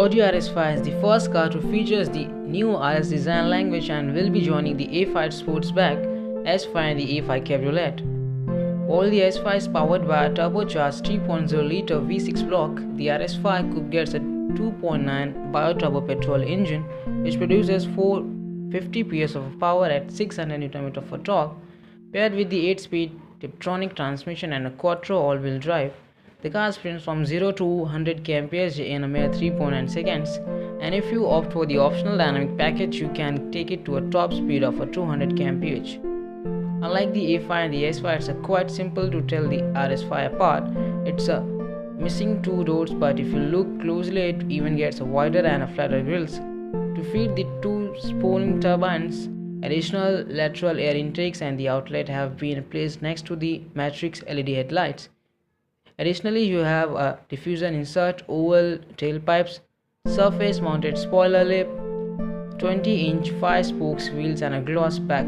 Audi RS5 is the first car to feature the new RS design language and will be joining the A5 Sportsback, S5 and the A5 Cabriolet. While the S5 is powered by a turbocharged 3.0-liter V6 block, the RS5 Coupe gets a 2.9 bioturbo petrol engine which produces 450 PS of power at 600 Nm of torque, paired with the 8-speed Tiptronic transmission and a quattro all-wheel drive. The car sprints from 0 to 100 kmph in a mere 3.9 seconds, and if you opt for the optional dynamic package, you can take it to a top speed of 200 kmph. Unlike the A5 and the S5, it's quite simple to tell the RS5 apart. It's missing two doors, but if you look closely, it even gets a wider and flatter grills. To feed the two spooling turbines, additional lateral air intakes and the outlet have been placed next to the Matrix LED headlights. Additionally, you have a diffuser insert, oval tailpipes, surface-mounted spoiler lip, 20-inch 5-spokes wheels and a gloss back,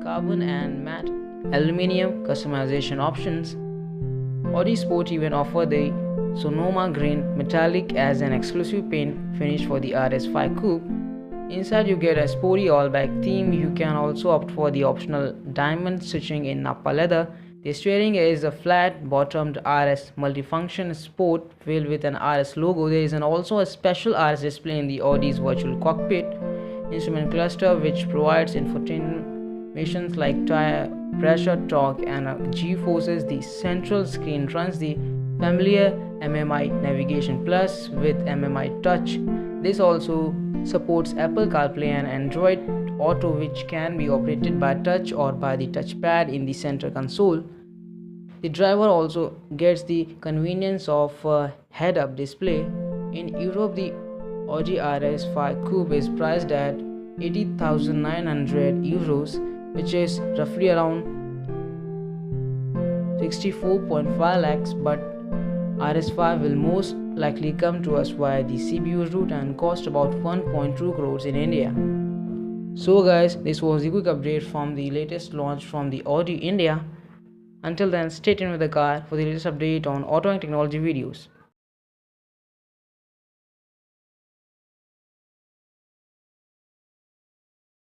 carbon and matte aluminium customization options. Audi Sport even offer the Sonoma Green Metallic as an exclusive paint finish for the RS5 Coupe. Inside you get a sporty all-black theme. You can also opt for the optional diamond stitching in Nappa leather. The steering is a flat-bottomed RS multifunction sport wheel with an RS logo. There is also a special RS display in the Audi's virtual cockpit instrument cluster, which provides information like tire pressure, torque, and G-forces. The central screen runs the familiar MMI Navigation Plus with MMI Touch. This also supports Apple CarPlay and Android Auto, which can be operated by touch or by the touchpad in the center console. The driver also gets the convenience of a head-up display. In Europe, the Audi RS5 Coupe is priced at 80,900 euros, which is roughly around 64.5 lakhs, but RS5 will most likely come to us via the CBU route and cost about 1.2 crores in India. So guys, this was the quick update from the latest launch from the Audi India. Until then, stay tuned with the car for the latest update on auto and technology videos.